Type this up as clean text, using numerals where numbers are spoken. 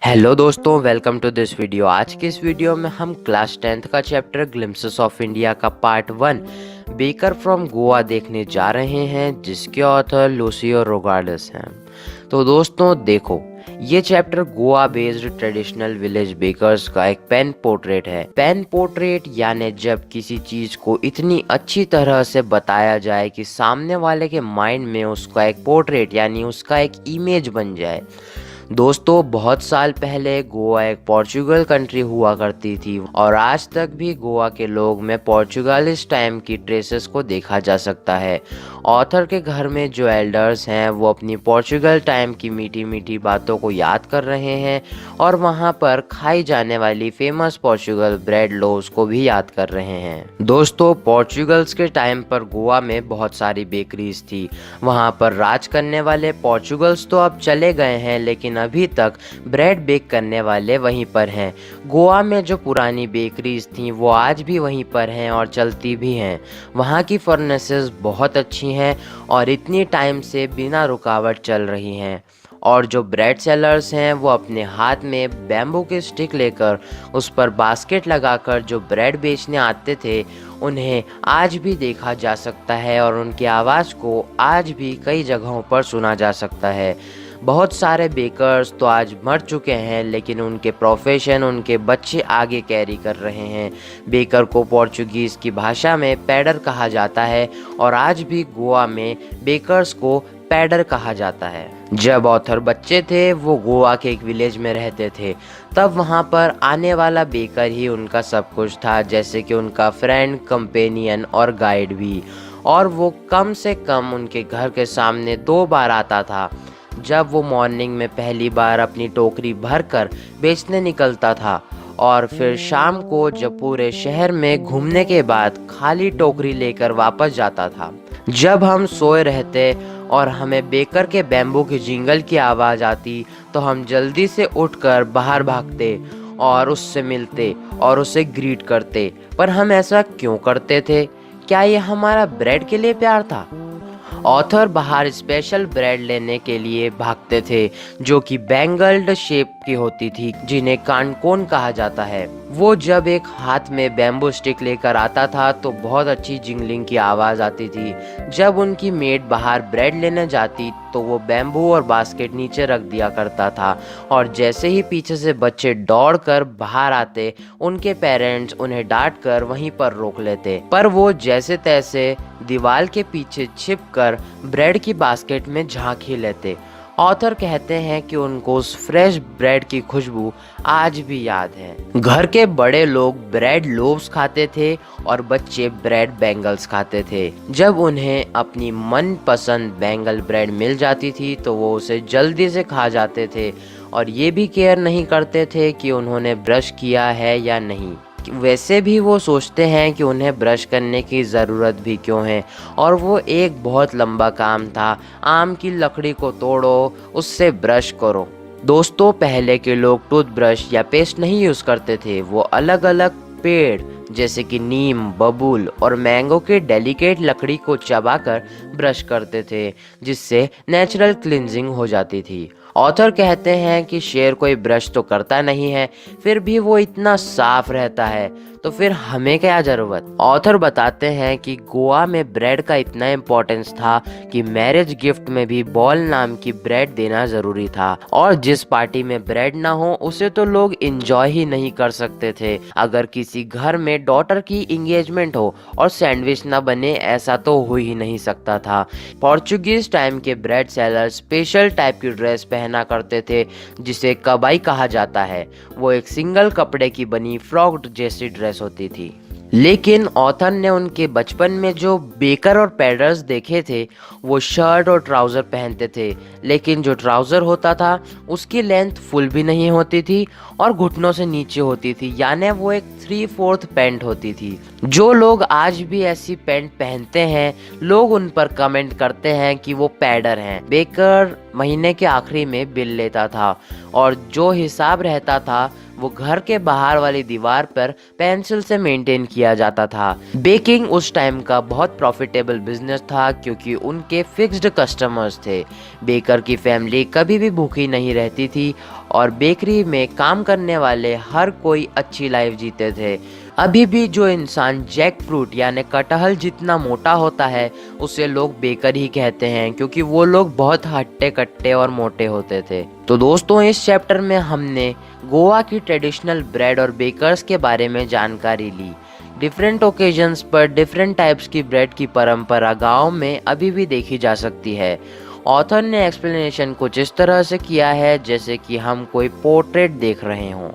Hello दोस्तों, welcome to this video. आज के इस वीडियो में हम क्लास 10th का चैप्टर ग्लिम्पसेस ऑफ इंडिया का पार्ट 1 बेकर फ्रॉम गोवा देखने जा रहे हैं, जिसके ऑथर लूसियो रोगार्डस हैं। तो दोस्तों देखो, ये chapter Goa based traditional village bakers का एक पेन पोर्ट्रेट है। पेन पोर्ट्रेट यानी जब किसी चीज को इतनी अच्छी तरह से बताया जाए कि सामने वाले के माइंड में उसका एक पोर्ट्रेट यानी उसका एक इमेज बन जाए। दोस्तों, बहुत साल पहले गोवा एक पोर्चुगल कंट्री हुआ करती थी और आज तक भी गोवा के लोग में पोर्चुगालिस टाइम की ट्रेसेस को देखा जा सकता है। ऑथर के घर में जो एल्डर्स हैं वो अपनी पोर्चुगल टाइम की मीठी मीठी बातों को याद कर रहे हैं और वहाँ पर खाई जाने वाली फेमस पोर्चुगल ब्रेड लोव्स को भी याद कर रहे हैं। दोस्तों, पोर्चुगल्स के टाइम पर गोवा में बहुत सारी बेकरीज थी। वहाँ पर राज करने वाले पोर्चुगल्स तो अब चले गए हैं, लेकिन अभी तक ब्रेड बेक करने वाले वहीं पर हैं। गोवा में जो पुरानी बेकरीज थी वो आज भी वहीं पर हैं और चलती भी हैं। वहाँ की फर्नेसेस बहुत अच्छी हैं और इतनी टाइम से बिना रुकावट चल रही हैं। और जो ब्रेड सेलर्स हैं वो अपने हाथ में बैम्बू की स्टिक लेकर उस पर बास्केट लगाकर जो ब्रेड बेचने आते थे, उन्हें आज भी देखा जा सकता है और उनकी आवाज़ को आज भी कई जगहों पर सुना जा सकता है। बहुत सारे बेकर्स तो आज मर चुके हैं, लेकिन उनके प्रोफेशन उनके बच्चे आगे कैरी कर रहे हैं। बेकर को पोर्चुगीज़ की भाषा में पैडर कहा जाता है और आज भी गोवा में बेकर्स को पैडर कहा जाता है। जब ऑथर बच्चे थे वो गोवा के एक विलेज में रहते थे। तब वहाँ पर आने वाला बेकर ही उनका सब कुछ था, जैसे कि उनका फ्रेंड, कंपेनियन और गाइड भी। और वो कम से कम उनके घर के सामने 2 बार आता था। जब वो मॉर्निंग में पहली बार अपनी टोकरी भरकर बेचने निकलता था और फिर शाम को जब पूरे शहर में घूमने के बाद खाली टोकरी लेकर वापस जाता था। जब हम सोए रहते और हमें बेकर के बैम्बू की जिंगल की आवाज़ आती तो हम जल्दी से उठकर बाहर भागते और उससे मिलते और उसे ग्रीट करते। पर हम ऐसा क्यों करते थे? क्या ये हमारा ब्रेड के लिए प्यार था? ऑथर बाहर स्पेशल ब्रेड लेने के लिए भागते थे, जो कि बैंगल्ड शेप की होती थी, जिन्हें कानकोन कहा जाता है। वो जब एक हाथ में बैम्बू स्टिक लेकर आता था तो बहुत अच्छी जिंगलिंग की आवाज़ आती थी। जब उनकी मेड बाहर ब्रेड लेने जाती तो वो बैम्बू और बास्केट नीचे रख दिया करता था और जैसे ही पीछे से बच्चे दौड़कर बाहर आते, उनके पेरेंट्स उन्हें डांट कर वहीं पर रोक लेते। पर वो जैसे तैसे दीवार के पीछे छिपकर ब्रेड की बास्केट में झांक ही लेते। ऑथर कहते हैं कि उनको उस फ्रेश ब्रेड की खुशबू आज भी याद है। घर के बड़े लोग ब्रेड लोव्स खाते थे और बच्चे ब्रेड बैंगल्स खाते थे। जब उन्हें अपनी मनपसंद बैंगल ब्रेड मिल जाती थी तो वो उसे जल्दी से खा जाते थे और ये भी केयर नहीं करते थे कि उन्होंने ब्रश किया है या नहीं। वैसे भी वो सोचते हैं कि उन्हें ब्रश करने की ज़रूरत भी क्यों है, और वो एक बहुत लंबा काम था। आम की लकड़ी को तोड़ो, उससे ब्रश करो। दोस्तों, पहले के लोग टूथब्रश या पेस्ट नहीं यूज़ करते थे। वो अलग अलग पेड़ जैसे कि नीम, बबूल और मैंगो के डेलिकेट लकड़ी को चबाकर ब्रश करते थे, जिससे नेचुरल क्लिनजिंग हो जाती थी। ऑथर कहते हैं कि शेर कोई ब्रश तो करता नहीं है, फिर भी वो इतना साफ रहता है, तो फिर हमें क्या ज़रूरत। ऑथर बताते हैं कि गोवा में ब्रेड का इतना इम्पोर्टेंस था कि मैरिज गिफ्ट में भी बॉल नाम की ब्रेड देना ज़रूरी था, और जिस पार्टी में ब्रेड ना हो उसे तो लोग इंजॉय ही नहीं कर सकते थे। अगर किसी घर में डॉटर की इंगेजमेंट हो और सैंडविच ना बने, ऐसा तो हो ही नहीं सकता था। पोर्चुगीज टाइम के ब्रेड सेलर स्पेशल टाइप की ड्रेस पहना करते थे, जिसे कबाई कहा जाता है। वो एक सिंगल कपड़े की बनी फ्रॉक जैसी ड्रेस होती थी। लेकिन ऑथर ने उनके बचपन में जो बेकर और पैडर्स देखे थे वो शर्ट और ट्राउज़र पहनते थे, लेकिन जो ट्राउज़र होता था उसकी लेंथ फुल भी नहीं होती थी और घुटनों से नीचे होती थी, यानी वो एक 3/4 पैंट होती थी। जो लोग आज भी ऐसी पैंट पहनते हैं, लोग उन पर कमेंट करते हैं कि वो पैडर हैं। बेकर महीने के आखिरी में बिल लेता था और जो हिसाब रहता था वो घर के बाहर वाली दीवार पर पेंसिल से मेंटेन किया जाता था। बेकिंग उस टाइम का बहुत प्रॉफिटेबल बिजनेस था क्योंकि उनके फिक्स्ड कस्टमर्स थे। बेकर की फैमिली कभी भी भूखी नहीं रहती थी और बेकरी में काम करने वाले हर कोई अच्छी लाइफ जीते थे। अभी भी जो इंसान जैक फ्रूट यानी कटहल जितना मोटा होता है उसे लोग बेकर ही कहते हैं, क्योंकि वो लोग बहुत हट्टे कट्टे और मोटे होते थे। तो दोस्तों, इस चैप्टर में हमने गोवा की ट्रेडिशनल ब्रेड और बेकर्स के बारे में जानकारी ली। डिफरेंट ओकेजन्स पर डिफरेंट टाइप्स की ब्रेड की परंपरा गाँव में अभी भी देखी जा सकती है। ऑथर ने एक्सप्लेनेशन कुछ इस तरह से किया है जैसे कि हम कोई पोर्ट्रेट देख रहे हों।